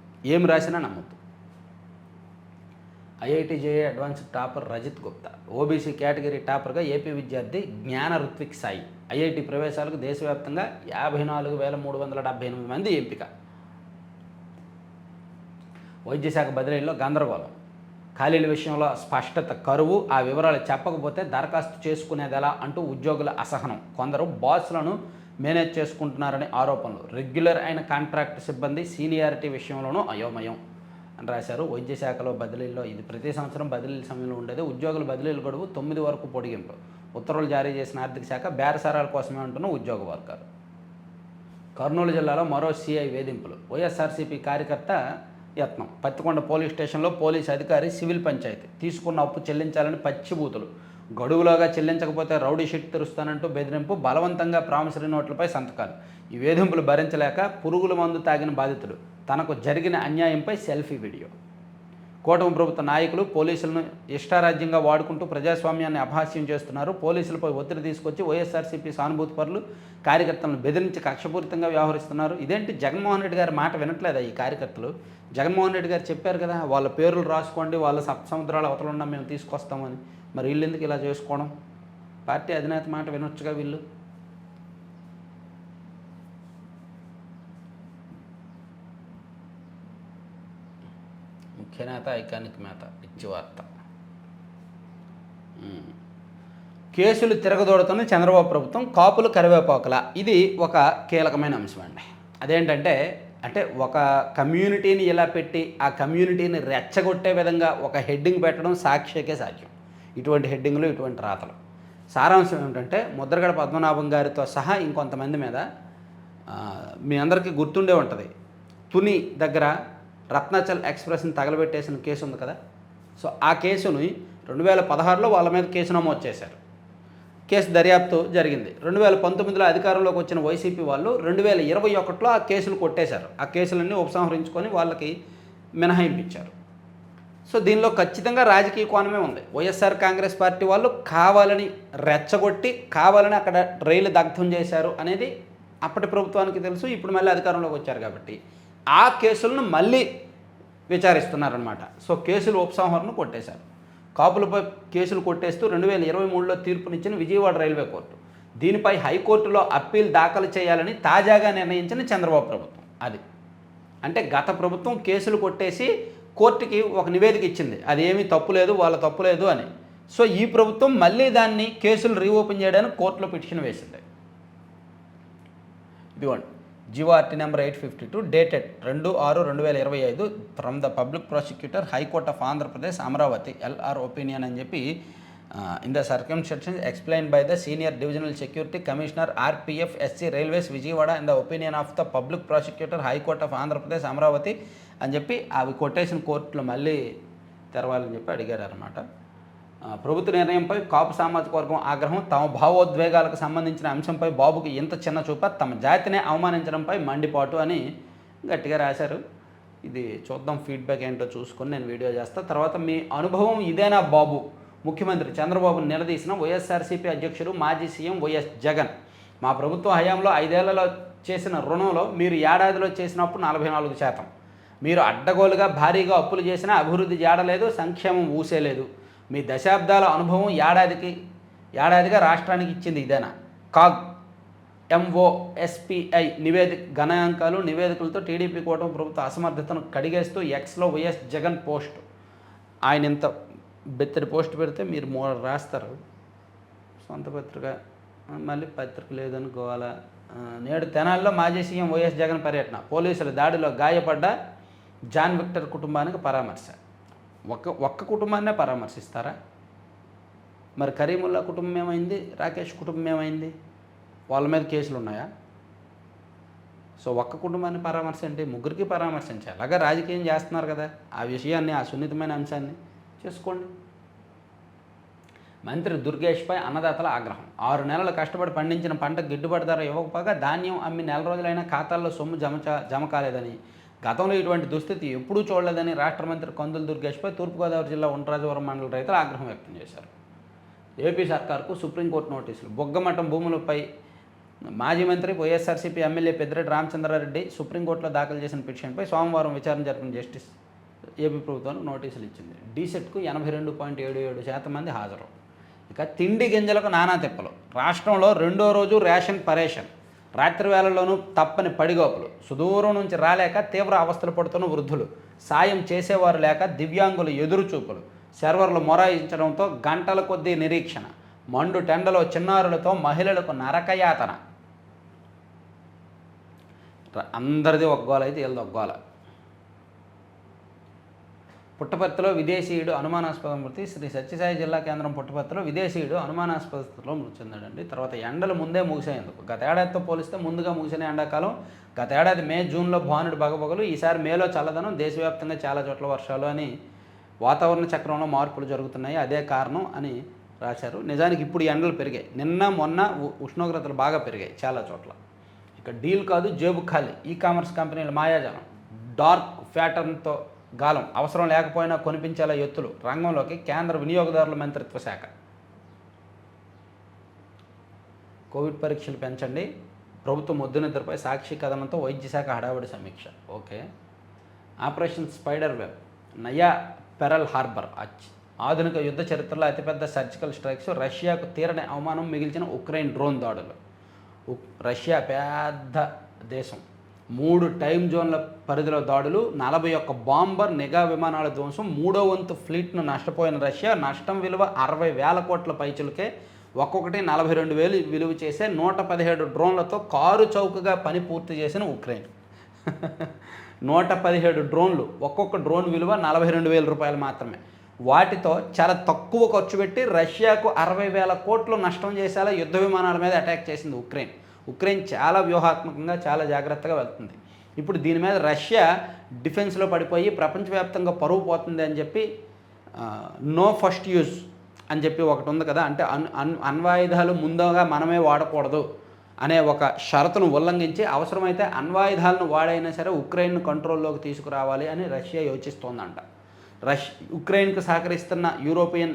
IIT JEE advanced topper Rajit Gupta, OBC category టాపర్గా ఏపీ విద్యార్థి జ్ఞాన రుత్విక్ సాయి. ఐఐటి ప్రవేశాలకు దేశవ్యాప్తంగా 54,378 మంది ఎంపిక. వైద్యశాఖ బదిలీల్లో గందరగోళం. ఖాళీల విషయంలో స్పష్టత కరువు. ఆ వివరాలు చెప్పకపోతే దరఖాస్తు చేసుకునేదెలా అంటూ ఉద్యోగుల అసహనం. కొందరు బాస్లను మేనేజ్ చేసుకుంటున్నారని ఆరోపణలు. రెగ్యులర్ అయిన కాంట్రాక్ట్ సిబ్బంది సీనియారిటీ విషయంలోనూ అయోమయం అని రాశారు. వైద్యశాఖలో బదిలీల్లో ఇది ప్రతి సంవత్సరం బదిలీల సమయంలో ఉండేది. ఉద్యోగుల బదిలీల గడువు 9 వరకు పొడిగింపు. ఉత్తర్వులు జారీ చేసిన ఆర్థిక శాఖ బేరసారాల కోసమే అంటున్న ఉద్యోగ వర్గాలు. కర్నూలు జిల్లాలో మరో సీఐ వేధింపులు. వైఎస్ఆర్సీపీ కార్యకర్త యత్నం. పత్తికొండ పోలీస్ స్టేషన్లో పోలీసు అధికారి సివిల్ పంచాయతీ. తీసుకున్న అప్పు చెల్లించాలని పచ్చిబూతులు. గడువులోగా చెల్లించకపోతే రౌడీ షీట్ తెరుస్తానంటూ బెదిరింపు. బలవంతంగా ప్రామిసరీ నోట్లపై సంతకాలు. ఈ వేధింపులు భరించలేక పురుగుల మందు తాగిన బాధితుడు. తనకు జరిగిన అన్యాయంపై సెల్ఫీ వీడియో. కూటమి ప్రభుత్వ నాయకులు పోలీసులను ఇష్టారాజ్యంగా వాడుకుంటూ ప్రజాస్వామ్యాన్ని అపహాస్యం చేస్తున్నారు. పోలీసులపై ఒత్తిడి తీసుకొచ్చి వైఎస్ఆర్సీపీ సానుభూతి పరులు కార్యకర్తలను బెదిరించి కక్షపూరితంగా వ్యవహరిస్తున్నారు. ఇదేంటి, జగన్మోహన్ రెడ్డి గారి మాట వినట్లేదా ఈ కార్యకర్తలు? జగన్మోహన్ రెడ్డి గారు చెప్పారు కదా, వాళ్ళ పేర్లు రాసుకోండి, వాళ్ళ సప్తసముద్రాల అవతలున్నా మేము తీసుకొస్తామని. మరి వీళ్ళు ఎందుకు ఇలా చేసుకోవడం? పార్టీ అధినేత మాట వినొచ్చుగా వీళ్ళు. ముఖ్య నేత ఐకానిక్ నేత ఇచ్చి వార్త. కేసులు తిరగదోడుతున్న చంద్రబాబు ప్రభుత్వం, కాపులు కరివేపాకుల. ఇది ఒక కీలకమైన అంశం అండి. అదేంటంటే ఒక కమ్యూనిటీని ఇలా పెట్టి ఆ కమ్యూనిటీని రెచ్చగొట్టే విధంగా ఒక హెడ్డింగ్ పెట్టడం సాక్షికే సాధ్యం. ఇటువంటి హెడ్డింగ్లు, ఇటువంటి రాతలు. సారాంశం ఏమిటంటే, ముద్రగడ పద్మనాభం గారితో సహా ఇంకొంతమంది మీద మీ అందరికీ గుర్తుండే ఉంటుంది, తుని దగ్గర రత్నాచల్ ఎక్స్ప్రెస్ని తగలబెట్టేసిన కేసు ఉంది కదా. సో ఆ కేసుని 2016లో వాళ్ళ మీద కేసు నమోదు చేశారు. కేసు దర్యాప్తు జరిగింది. 2019లో అధికారంలోకి వచ్చిన వైసీపీ వాళ్ళు 2021లో ఆ కేసులు కొట్టేశారు. ఆ కేసులన్నీ ఉపసంహరించుకొని వాళ్ళకి మినహాయింపించారు. సో దీనిలో ఖచ్చితంగా రాజకీయ కోణమే ఉంది. వైఎస్ఆర్ కాంగ్రెస్ పార్టీ వాళ్ళు కావాలని రెచ్చగొట్టి, కావాలని అక్కడ రైలు దగ్ధం చేశారు అనేది అప్పటి ప్రభుత్వానికి తెలుసు. ఇప్పుడు మళ్ళీ అధికారంలోకి వచ్చారు కాబట్టి ఆ కేసులను మళ్ళీ విచారిస్తున్నారనమాట. సో కేసులు ఉపసంహరణ కొట్టేశారు. కాపులపై కేసులు కొట్టేస్తూ 2023లో తీర్పునిచ్చిన విజయవాడ రైల్వే కోర్టు. దీనిపై హైకోర్టులో అప్పీల్ దాఖలు చేయాలని తాజాగా నిర్ణయించిన చంద్రబాబు ప్రభుత్వం. అది అంటే గత ప్రభుత్వం కేసులు కొట్టేసి కోర్టుకి ఒక నివేదిక ఇచ్చింది, అది ఏమీ తప్పులేదు, వాళ్ళ తప్పులేదు అని. సో ఈ ప్రభుత్వం మళ్ళీ దాన్ని కేసులు రీఓపెన్ చేయడానికి కోర్టులో పిటిషన్ వేసింది. ఇదిగోండి, GO RT number 852 dated 2/6/2025 from the public prosecutor high court of Andhra Pradesh Amaravati LR opinion అని చెప్పి in the circumstances explained by the senior divisional security commissioner RPF SC railways Vijayawada in the opinion of the public prosecutor high court of Andhra Pradesh Amaravati అని చెప్పి అవి quotation కోర్టులో మళ్ళీ తెరవాలని చెప్పి అడిగారు అనమాట. ప్రభుత్వ నిర్ణయంపై కాపు సామాజిక వర్గం ఆగ్రహం. తమ భావోద్వేగాలకు సంబంధించిన అంశంపై బాబుకి ఇంత చిన్న చూప, తమ జాతినే అవమానించడంపై మండిపాటు అని గట్టిగా రాశారు. ఇది చూద్దాం, ఫీడ్బ్యాక్ ఏంటో చూసుకొని నేను వీడియో చేస్తాను. తర్వాత మీ అనుభవం ఇదేనా బాబు? ముఖ్యమంత్రి చంద్రబాబును నిలదీసిన వైఎస్ఆర్సీపీ అధ్యక్షుడు మాజీ సీఎం వైఎస్ జగన్. మా ప్రభుత్వ హయాంలో 5 ఏళ్లలో చేసిన రుణంలో మీరు ఏడాదిలో చేసినప్పుడు 44%. మీరు అడ్డగోలుగా భారీగా అప్పులు చేసినా అభివృద్ధి జాడలేదు, సంక్షేమం ఊసేలేదు. మీ దశాబ్దాల అనుభవం ఏడాదిగా రాష్ట్రానికి ఇచ్చింది ఇదేనా? కాగ్ ఎంఓఎస్పిఐ గణాంకాలు నివేదికలతో టీడీపీ కూటమి ప్రభుత్వ అసమర్థతను కడిగేస్తూ ఎక్స్లో వైఎస్ జగన్ పోస్ట్. ఆయన ఇంత బెత్తడి పోస్ట్ పెడితే మీరు రాస్తారు సొంత పత్రిక, మళ్ళీ పత్రిక లేదనుకోవాలా. నేడు తెనాలిలో మాజీ సీఎం వైఎస్ జగన్ పర్యటన. పోలీసుల దాడిలో గాయపడ్డ జాన్ విక్టర్ కుటుంబానికి పరామర్శ. ఒక్క కుటుంబాన్నే పరామర్శిస్తారా? మరి కరీముల్లా కుటుంబం ఏమైంది? రాకేష్ కుటుంబం ఏమైంది? వాళ్ళ మీద కేసులు ఉన్నాయా? సో ఒక్క కుటుంబాన్ని పరామర్శ అంటే ముగ్గురికి పరామర్శించాలి. అలాగా రాజకీయం చేస్తున్నారు కదా, ఆ విషయాన్ని, ఆ సున్నితమైన అంశాన్ని చేసుకోండి. మంత్రి దుర్గేష్పై అన్నదాతల ఆగ్రహం. 6 నెలలు కష్టపడి పండించిన పంటకు గిట్టుబాటు ధర ఇవ్వకపోగా ధాన్యం అమ్మి నెల రోజులైనా ఖాతాల్లో సొమ్ము జమ కాలేదని, గతంలో ఇటువంటి దుస్థితి ఎప్పుడూ చూడలేదని రాష్ట్ర మంత్రి కందుల దుర్గేష్పై తూర్పుగోదావరి జిల్లా ఉండ్రాజవరం మండల రైతులు ఆగ్రహం వ్యక్తం చేశారు. ఏపీ సర్కార్కు సుప్రీంకోర్టు నోటీసులు. బొగ్గమఠం భూములపై మాజీ మంత్రి వైఎస్ఆర్సీపీ ఎమ్మెల్యే పెద్దిరెడ్డి రామచంద్రారెడ్డి సుప్రీంకోర్టులో దాఖలు చేసిన పిటిషన్పై సోమవారం విచారణ జరిపిన జస్టిస్ ఏపీ ప్రభుత్వానికి నోటీసులు ఇచ్చింది. డీసెట్కు 82.77% మంది హాజరు. ఇక తిండి గింజలకు నానా తిప్పలు. రాష్ట్రంలో రెండో రోజు రేషన్ పరేషన్. రాత్రి వేళల్లోనూ తప్పని పడిగోపులు. సుదూరం నుంచి రాలేక తీవ్ర అవస్థలు పడుతున్న వృద్ధులు. సాయం చేసేవారు లేక దివ్యాంగులు ఎదురుచూపులు. సర్వర్లు మొరాయించడంతో గంటల కొద్దీ నిరీక్షణ. మండు టెండలో చిన్నారులతో మహిళలకు నరకయాతన. అందరిది ఒక గోల అయితే వీళ్ళది ఒక గోల. పుట్టపర్తిలో విదేశీయుడు అనుమానాస్పద మృతి. శ్రీ సత్యసాయి జిల్లా కేంద్రం పుట్టపర్తిలో విదేశీయుడు అనుమానాస్పద స్థితిలో మృతి చెందాడండి. తర్వాత ఎండలు ముందే ముగిసేందుకు. గత ఏడాదితో పోలిస్తే ముందుగా ముగిసిన ఎండాకాలం. గత ఏడాది మే జూన్లో భానుడు బగబగలు, ఈసారి మేలో చల్లదనం, దేశవ్యాప్తంగా చాలా చోట్ల వర్షాలు అని వాతావరణ చక్రంలో మార్పులు జరుగుతున్నాయి, అదే కారణం అని రాశారు. నిజానికి ఇప్పుడు ఎండలు పెరిగాయి. నిన్న మొన్న ఉష్ణోగ్రతలు బాగా పెరిగాయి చాలా చోట్ల. ఇక డీల్ కాదు జేబు ఖాళీ. ఈ కామర్స్ కంపెనీల మాయాజాలం. డార్క్ ప్యాటర్న్తో గాలం. అవసరం లేకపోయినా కొనిపించేలా ఎత్తులు. రంగంలోకి కేంద్ర వినియోగదారుల మంత్రిత్వ శాఖ. కోవిడ్ పరీక్షలు పెంచండి. ప్రభుత్వం ముద్దునిద్రపై సాక్షి కథనంతో వైద్య శాఖ హడావుడి సమీక్ష. ఓకే. Operation spider web. నయా పెరల్ హార్బర్. ఆధునిక యుద్ధ చరిత్రలో అతిపెద్ద సర్జికల్ స్ట్రైక్స్. రష్యాకు తీరని అవమానం మిగిల్చిన ఉక్రెయిన్ డ్రోన్ దాడులు. రష్యా పెద్ద దేశం. 3 టైం జోన్ల పరిధిలో దాడులు. 41 బాంబర్ నిఘా విమానాల ధ్వంసం. 3వ వంతు ఫ్లీట్ను నష్టపోయిన రష్యా. నష్టం విలువ 60,000 కోట్ల పైచులకే. ఒక్కొక్కటి 42,000 విలువ చేసే 117 డ్రోన్లతో కారు చౌకగా పని పూర్తి చేసిన ఉక్రెయిన్. 117 డ్రోన్లు. ఒక్కొక్క డ్రోన్ విలువ 42,000 రూపాయలు మాత్రమే. వాటితో చాలా తక్కువ ఖర్చు పెట్టి రష్యాకు 60,000 కోట్లు నష్టం చేసేలా యుద్ధ విమానాల మీద అటాక్ చేసింది ఉక్రెయిన్. ఉక్రెయిన్ చాలా వ్యూహాత్మకంగా చాలా జాగ్రత్తగా వెళ్తుంది. ఇప్పుడు దీని మీద రష్యా డిఫెన్స్లో పడిపోయి ప్రపంచవ్యాప్తంగా పరువు పోతుంది అని చెప్పి నో ఫస్ట్ యూజ్ అని చెప్పి ఒకటి ఉంది కదా, అంటే అణ్వాయుధాలు ముందుగా మనమే వాడకూడదు అనే ఒక షరతును ఉల్లంఘించి అవసరమైతే అణ్వాయుధాలను వాడైనా సరే ఉక్రెయిన్ను కంట్రోల్లోకి తీసుకురావాలి అని రష్యా యోచిస్తోందంట. ఉక్రెయిన్కు సహకరిస్తున్న యూరోపియన్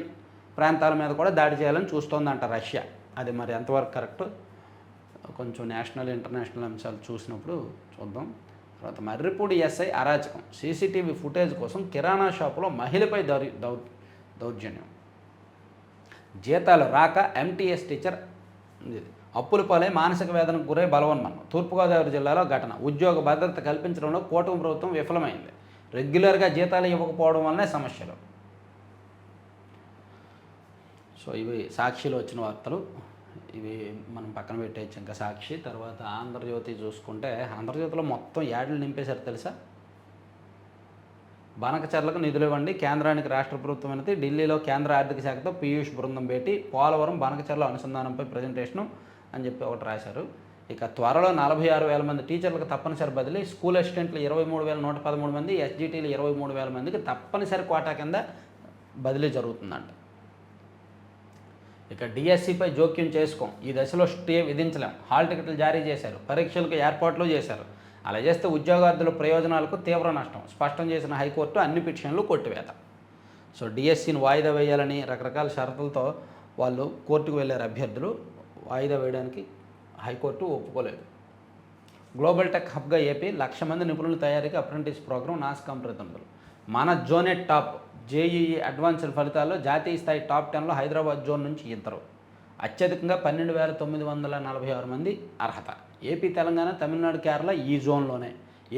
ప్రాంతాల మీద కూడా దాడి చేయాలని చూస్తోందంట రష్యా. అది మరి ఎంతవరకు కరెక్ట్, కొంచెం నేషనల్ ఇంటర్నేషనల్ అంశాలు చూసినప్పుడు చూద్దాం. తర్వాత మర్రిపూడి ఎస్ఐ అరాచకం. సీసీటీవీ ఫుటేజ్ కోసం కిరాణా షాపులో మహిళపై దౌర్జన్యం. జీతాలు రాక ఎంటీఎస్ టీచర్ అప్పుల పాలై మానసిక వేదనకు గురై బలవన్మరణం. తూర్పుగోదావరి జిల్లాలో ఘటన. ఉద్యోగ భద్రత కల్పించడంలో కూటమి ప్రభుత్వం విఫలమైంది. రెగ్యులర్గా జీతాలు ఇవ్వకపోవడం వల్లనే సమస్యలు. సో ఇవి సాక్షిలో వచ్చిన వార్తలు. ఇవి మనం పక్కన పెట్టేయచ్చు. ఇంకా సాక్షి తర్వాత ఆంధ్రజ్యోతి చూసుకుంటే ఆంధ్రజ్యోతిలో మొత్తం యాడ్లు నింపేశారు తెలుసా. బనకచర్లకు నిధులు ఇవ్వండి, కేంద్రానికి రాష్ట్ర ప్రభుత్వం అనేది. ఢిల్లీలో కేంద్ర ఆర్థిక శాఖతో పీయూష్ బృందం భేటీ. పోలవరం బనకచర్ల అనుసంధానంపై ప్రజెంటేషను అని చెప్పి ఒకటి రాశారు. ఇక త్వరలో 46,000 మంది టీచర్లకు తప్పనిసరి బదిలీ. స్కూల్ అసిస్టెంట్లు 23,113 మంది, ఎస్జిటీలు 23,000 మందికి తప్పనిసరి కోటా కింద బదిలీ జరుగుతుందంట. ఇక డిఎస్సిపై జోక్యం చేసుకోం, ఈ దశలో స్టే విధించలేం. హాల్ టికెట్లు జారీ చేశారు, పరీక్షలకు ఏర్పాట్లు చేశారు. అలా చేస్తే ఉద్యోగార్థుల ప్రయోజనాలకు తీవ్ర నష్టం. స్పష్టం చేసిన హైకోర్టు అన్ని పిటిషన్లు కొట్టివేత. సో డిఎస్సిని వాయిదా వేయాలని రకరకాల షరతులతో వాళ్ళు కోర్టుకు వెళ్ళారు అభ్యర్థులు. వాయిదా వేయడానికి హైకోర్టు ఒప్పుకోలేదు. గ్లోబల్ టెక్ హబ్గా ఏపీ. 1,00,000 మంది నిపుణుల తయారీకి అప్రెంటిస్ ప్రోగ్రాం నాస్కాం ప్రతినిధులు. మన జోనే టాప్. జేఈఈ అడ్వాన్స్డ్ ఫలితాల్లో జాతీయ స్థాయి టాప్ 10లో హైదరాబాద్ జోన్ నుంచి ఇద్దరు. అత్యధికంగా 12,946 మంది అర్హత. ఏపీ, తెలంగాణ, తమిళనాడు, కేరళ ఈ జోన్లోనే.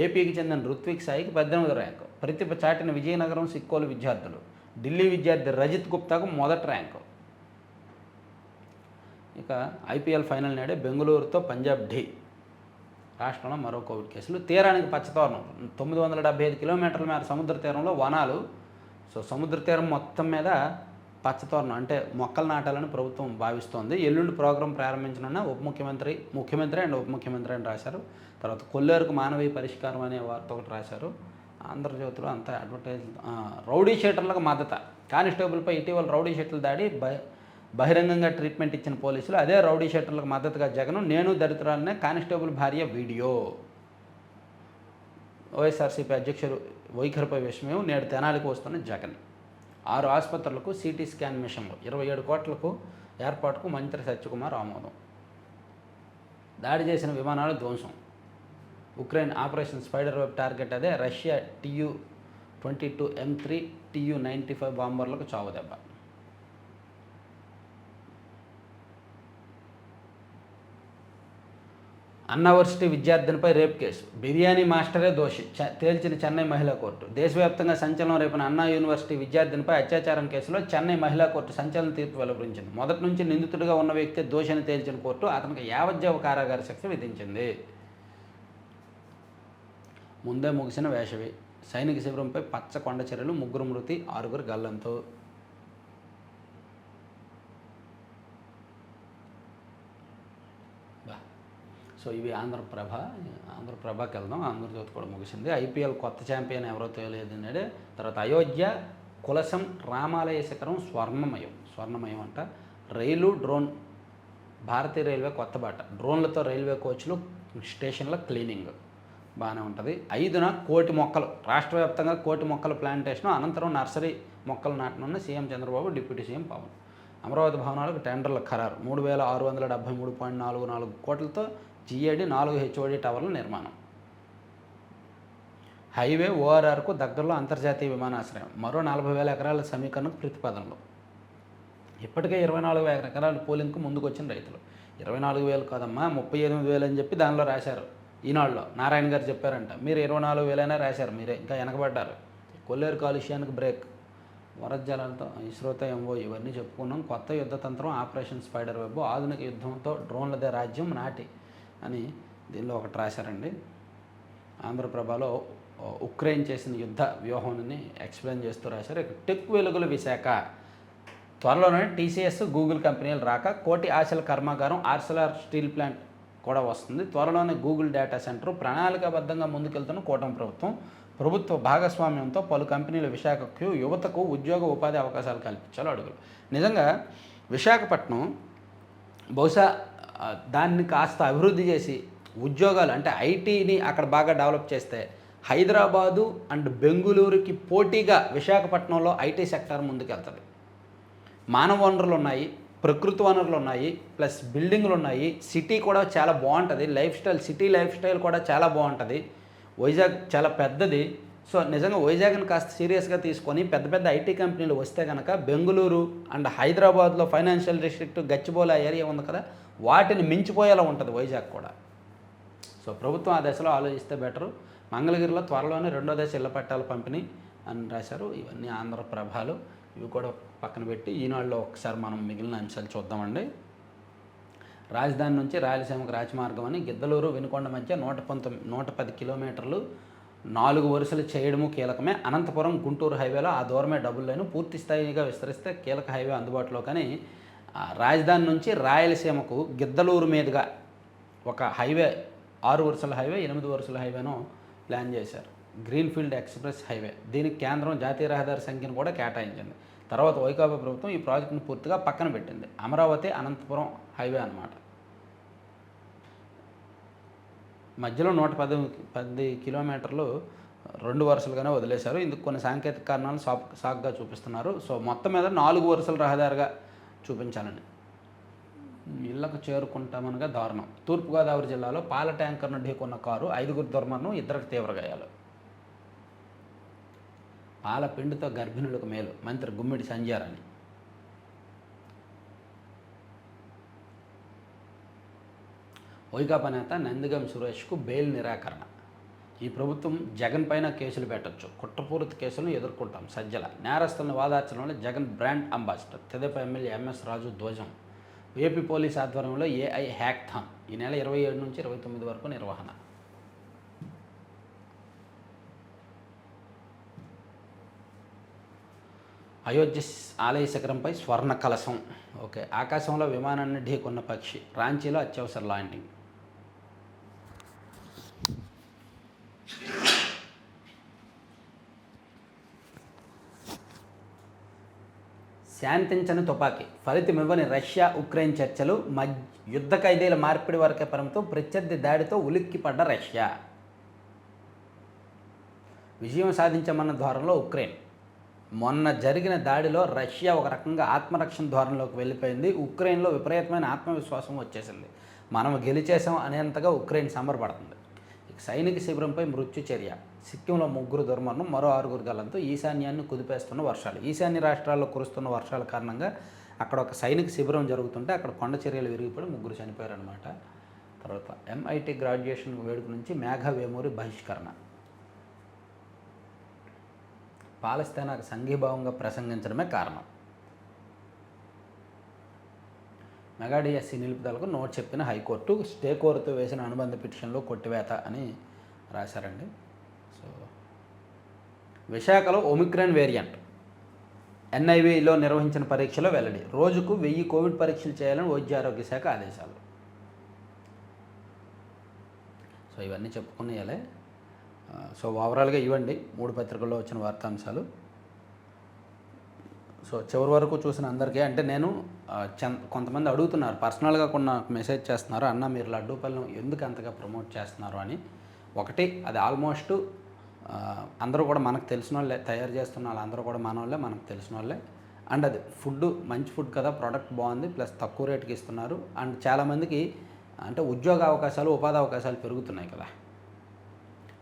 ఏపీకి చెందిన రుత్విక్ సాయికి 18వ ర్యాంకు. ప్రతిభ చాటిన విజయనగరం సిక్కోలు విద్యార్థులు. ఢిల్లీ విద్యార్థి రజిత్ గుప్తాకు మొదటి ర్యాంకు. ఇక ఐపీఎల్ ఫైనల్ నాడే బెంగళూరుతో పంజాబ్ ఢీ. రాష్ట్రంలో మరో కోవిడ్ కేసులు. తీరానికి పచ్చతోరణం. 975 కిలోమీటర్ల మేర సముద్ర తీరంలో వనాలు. సో సముద్ర తీరం మొత్తం మీద పచ్చతోరణం అంటే మొక్కలు నాటాలని ప్రభుత్వం భావిస్తోంది. ఎల్లుండి ప్రోగ్రాం ప్రారంభించనున్న ముఖ్యమంత్రి అండ్ ఉప ముఖ్యమంత్రి అని రాశారు. తర్వాత కొల్లేరుకు మానవీయ పరిష్కారం అనే వార్త ఒకటి రాశారు. ఆంధ్రజ్యోతిలో అంతా అడ్వర్టైజ్. రౌడీ షీటర్లకు మద్దతు. కానిస్టేబుల్పై ఇటీవల రౌడీ షీటర్ల దాడి బహిరంగంగా ట్రీట్మెంట్ ఇచ్చిన పోలీసులు, అదే రౌడీ షీటర్లకు మద్దతుగా జగన్, నేను దళితురాలనే కానిస్టేబుల్ భార్య వీడియో. వైఎస్ఆర్సీపీ అధ్యక్షుడు వైఖరిపై విషయం నేడు తెనాలికి వస్తున్న జగన్. 6 ఆసుపత్రులకు సిటీ స్కాన్ మిషన్లు, 27 కోట్లకు ఏర్పాటుకు మంత్రి సత్యకుమార్ ఆమోదం. దాడి చేసిన విమానాలు ధ్వంసం. Ukraine operation spider web target అదే రష్యా Tu-22 M3 Tu-95 బాంబర్లకు చావుదెబ్బ. అన్నావర్సిటీ విద్యార్థినిపై రేప్ కేసు, బిర్యానీ మాస్టరే దోషి తేల్చిన చెన్నై మహిళా కోర్టు. దేశవ్యాప్తంగా సంచలనం రేపిన అన్నా యూనివర్సిటీ విద్యార్థినిపై అత్యాచారం కేసులో చెన్నై మహిళా కోర్టు సంచలన తీర్పు వెలువరించింది. మొదటి నుంచి నిందితుడిగా ఉన్న వ్యక్తి దోషిని తేల్చిన కోర్టు అతనికి యావజ్జీవ కారాగార శిక్ష విధించింది. ముందే ముగిసిన వేసవి, సైనిక శిబిరంపై పచ్చ కొండ చర్యలు, 3 మృతి, 6 గల్లంతు. సో ఇవి ఆంధ్రప్రభకి వెళ్దాం. ఆంధ్రజ్యోతి కూడా ముగిసింది. ఐపీఎల్ కొత్త ఛాంపియన్ ఎవరో తెలియదు అన్నాడు. తర్వాత అయోధ్య కులసం రామాలయ శిఖరం స్వర్ణమయం అంట. రైలు డ్రోన్, భారతీయ రైల్వే కొత్త బాట, డ్రోన్లతో రైల్వే కోచ్లు స్టేషన్ల క్లీనింగ్ బాగానే ఉంటుంది. 5న కోటి మొక్కలు, రాష్ట్ర వ్యాప్తంగా కోటి మొక్కల ప్లాంటేషన్, అనంతరం నర్సరీ మొక్కలు నాటనున్న CM Chandrababu, deputy CM Pawan. Amaravati భవనాలకు టెండర్ల ఖరారు, 3673.44 కోట్లతో జీఏడీ 4 హెచ్ఓడి టవర్ల నిర్మాణం. హైవే ఓఆర్ఆర్కు దగ్గరలో అంతర్జాతీయ విమానాశ్రయం, మరో 40,000 ఎకరాల సమీకరణకు ప్రతిపాదనలు. ఇప్పటికే 24,000 ఎకరాల పోలింగ్కు ముందుకు వచ్చిన రైతులు. 24,000 కాదమ్మా, 38,000 అని చెప్పి దానిలో రాశారు. ఈనాడులో నారాయణ గారు చెప్పారంట. మీరు 24,000 రాశారు, మీరే ఇంకా వెనకబడ్డారు. కొల్లేరు కాలుష్యానికి బ్రేక్, వరద జలాలతో ఇస్రోతో ఎంఓ ఇవన్నీ చెప్పుకున్నాం. కొత్త యుద్ధ తంత్రం ఆపరేషన్ స్పైడర్ వెబ్, ఆధునిక యుద్ధంతో డ్రోన్లదే రాజ్యం నాటి అని దీనిలో ఒకటి రాశారండి. ఆంధ్రప్రభలో ఉక్రెయిన్ చేసిన యుద్ధ వ్యూహాన్ని ఎక్స్ప్లెయిన్ చేస్తూ రాశారు. ఇక టెక్ వెలుగుల విశాఖ, త్వరలోనే టీసీఎస్ గూగుల్ కంపెనీలు రాక, కోటి ఆశల కర్మాగారం, ఆర్సెలర్ స్టీల్ ప్లాంట్ కూడా వస్తుంది. త్వరలోనే గూగుల్ డేటా సెంటర్, ప్రణాళికాబద్ధంగా ముందుకెళ్తున్న కూటమి ప్రభుత్వ భాగస్వామ్యంతో పలు కంపెనీల విశాఖకు యువతకు ఉద్యోగ ఉపాధి అవకాశాలు కల్పించాలి అడుగులు. నిజంగా విశాఖపట్నం బహుశా దాన్ని కాస్త అభివృద్ధి చేసి ఉద్యోగాలు అంటే ఐటీని అక్కడ బాగా డెవలప్ చేస్తే హైదరాబాదు అండ్ బెంగుళూరుకి పోటీగా విశాఖపట్నంలో ఐటీ సెక్టార్ ముందుకెళ్తుంది. మానవ వనరులు ఉన్నాయి, ప్రకృతి వనరులు ఉన్నాయి, ప్లస్ బిల్డింగ్లు ఉన్నాయి, సిటీ కూడా చాలా బాగుంటుంది, సిటీ లైఫ్ స్టైల్ కూడా చాలా బాగుంటుంది. వైజాగ్ చాలా పెద్దది. సో నిజంగా వైజాగ్ని కాస్త సీరియస్గా తీసుకొని పెద్ద ఐటీ కంపెనీలు వస్తే కనుక బెంగుళూరు అండ్ హైదరాబాద్లో ఫైనాన్షియల్ డిస్ట్రిక్ట్ గచ్చిబౌలి ఏరియా ఉంది కదా, వాటిని మించిపోయేలా ఉంటుంది వైజాగ్ కూడా. సో ప్రభుత్వం ఆ దశలో ఆలోచిస్తే బెటరు. మంగళగిరిలో త్వరలోనే 2వ దశ ఇళ్ల పట్టాల పంపిణీ అని రాశారు. ఇవన్నీ ఆంధ్రప్రభలు, ఇవి కూడా పక్కన పెట్టి ఈనాడులో ఒకసారి మనం మిగిలిన అంశాలు చూద్దామండి. రాజధాని నుంచి రాయలసీమకు రాజమార్గం అని గిద్దలూరు వినుకొండ మధ్య 110 కిలోమీటర్లు 4 వరుసలు చేయడము కీలకమే. అనంతపురం గుంటూరు హైవేలో ఆ దూరమే డబుల్ లైన్ పూర్తి స్థాయిగా విస్తరిస్తే కీలక హైవే అందుబాటులో. కానీ రాజధాని నుంచి రాయలసీమకు గిద్దలూరు మీదుగా ఒక హైవే, 6 వరుసల హైవే, 8 వరుసల హైవేను ప్లాన్ చేశారు. Greenfield express highway. దీనికి కేంద్రం జాతీయ రహదారి సంఖ్యను కూడా కేటాయించింది. తర్వాత వైకాపా ప్రభుత్వం ఈ ప్రాజెక్టును పూర్తిగా పక్కన పెట్టింది. అమరావతి అనంతపురం హైవే అన్నమాట. మధ్యలో 110 కిలోమీటర్లు 2 వరుసలుగానే వదిలేశారు. ఇందుకు కొన్ని సాంకేతిక కారణాలు సాకుగా చూపిస్తున్నారు. సో మొత్తం మీద 4 వరుసల రహదారిగా చూపించాలని. ఇళ్లకు చేరుకుంటామనగా దారుణం. తూర్పుగోదావరి జిల్లాలో పాల ట్యాంకర్ను ఢీకొన్న కారు, 5గురు దుర్మరణం, 2కి తీవ్ర గాయాలు. పాల పిండితో గర్భిణులకు మేలు, మంత్రి గుమ్మిడి సంధ్యారాణి. వైకాపా నేత నందిగం సురేష్కు బెయిల్ నిరాకరణ. ఈ ప్రభుత్వం జగన్ పైన కేసులు పెట్టొచ్చు, కుట్రపూరిత కేసులను ఎదుర్కొంటాం సజ్జల. నేరస్తులను వాదార్చడంలో జగన్ బ్రాండ్ అంబాసిడర్. తెదేపా ఎమ్మెల్యే ఎంఎస్ రాజు ధ్వజం. ఏపీ పోలీస్ ఆధ్వర్యంలో ఏఐ హ్యాక్థాన్ ఈ నెల 27 నుంచి 29 వరకు నిర్వహణ. అయోధ్య ఆలయ శిఖరంపై స్వర్ణ కలశం. ఓకే, ఆకాశంలో విమానాన్ని ఢీకొన్న పక్షి. రాంచీలో అత్యవసర ల్యాండింగ్. శాంతించని తుపాకీ, ఫలితమివ్వని రష్యా ఉక్రెయిన్ చర్చలు, యుద్ధ ఖైదీల మార్పిడి వరకే పరిమితం, ప్రత్యర్థి దాడితో ఉలిక్కిపడ్డ రష్యా. విజయం సాధించామన్న ధోరణిలో ఉక్రెయిన్. మొన్న జరిగిన దాడిలో రష్యా ఒక రకంగా ఆత్మరక్షణ ధోరణిలోకి వెళ్ళిపోయింది. ఉక్రెయిన్లో విపరీతమైన ఆత్మవిశ్వాసం వచ్చేసింది. మనం గెలిచేసాం అనేంతగా ఉక్రెయిన్ సంబరపడుతుంది. సైనిక శిబిరంపై మృత్యు చర్య, సిక్కింలో 3 దుర్మరణం, మరో 6 గల్లంతో ఈశాన్యాన్ని కుదిపేస్తున్న వర్షాలు. ఈశాన్య రాష్ట్రాల్లో కురుస్తున్న వర్షాల కారణంగా అక్కడ ఒక సైనిక శిబిరం జరుగుతుంటే అక్కడ కొండ చర్యలు విరిగిపడి 3 చనిపోయారనమాట. తర్వాత MIT గ్రాడ్యుయేషన్ వేడుక నుంచి మేఘా వేమూరి బహిష్కరణ. పాలస్తీనాకు సంఘీభావంగా ప్రసంగించడమే కారణం. మెగా డిఎస్సి నిలుపుదలకు నో చెప్పిన హైకోర్టు, స్టే కోరుతూ వేసిన అనుబంధ పిటిషన్లో కొట్టివేత అని రాశారండి. సో విశాఖలో ఒమిక్రాన్ వేరియంట్, NIVలో నిర్వహించిన పరీక్షలో వెల్లడి. రోజుకు 1000 కోవిడ్ పరీక్షలు చేయాలని వైద్య ఆరోగ్య శాఖ ఆదేశాలు. సో ఇవన్నీ చెప్పుకునేయాలే. సో ఓవరాల్గా ఇవ్వండి 3 పత్రికల్లో వచ్చిన వార్తాంశాలు. సో చివరి వరకు చూసిన అందరికీ, అంటే నేను కొంతమంది అడుగుతున్నారు, పర్సనల్గా కొన్ని మెసేజ్ చేస్తున్నారు, అన్న మీరు లడ్డూపల్లిని ఎందుకు అంతగా ప్రమోట్ చేస్తున్నారు అని. ఒకటి, అది ఆల్మోస్ట్ అందరూ కూడా మనకు తెలిసిన వాళ్ళే తయారు చేస్తున్న వాళ్ళందరూ కూడా మన వాళ్ళే, మనకు తెలిసిన వాళ్ళే. అండ్ అది ఫుడ్ మంచి ఫుడ్ కదా, ప్రోడక్ట్ బాగుంది, ప్లస్ తక్కువ రేటుకి ఇస్తున్నారు. అండ్ చాలామందికి అంటే ఉద్యోగ అవకాశాలు, ఉపాధి అవకాశాలు పెరుగుతున్నాయి కదా.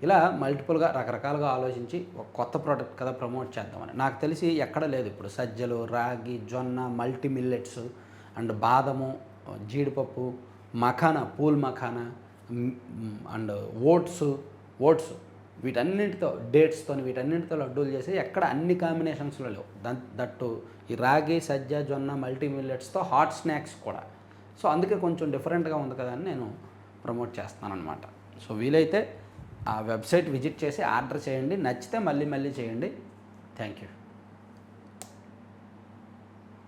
ఇలా మల్టిపుల్గా రకరకాలుగా ఆలోచించి ఒక కొత్త ప్రోడక్ట్ కదా ప్రమోట్ చేద్దామని. నాకు తెలిసి ఎక్కడ లేదు ఇప్పుడు. సజ్జలు, రాగి, జొన్న, మల్టీ మిల్లెట్స్ అండ్ బాదము, జీడిపప్పు, మఖానా, పూల్ మఖానా అండ్ ఓట్స్ వీటన్నిటితో, డేట్స్తో వీటన్నిటితో లడ్డూలు చేసి ఎక్కడ అన్ని కాంబినేషన్స్లో లేవు. దట్టు ఈ రాగి, సజ్జ, జొన్న, మల్టీ మిల్లెట్స్తో హాట్ స్నాక్స్ కూడా. సో అందుకే కొంచెం డిఫరెంట్గా ఉంది కదా అని నేను ప్రమోట్ చేస్తాను అనమాట. సో వీలైతే ఆ వెబ్సైట్ విజిట్ చేసి ఆర్డర్ చేయండి, నచ్చితే మళ్ళీ చేయండి. Thank you.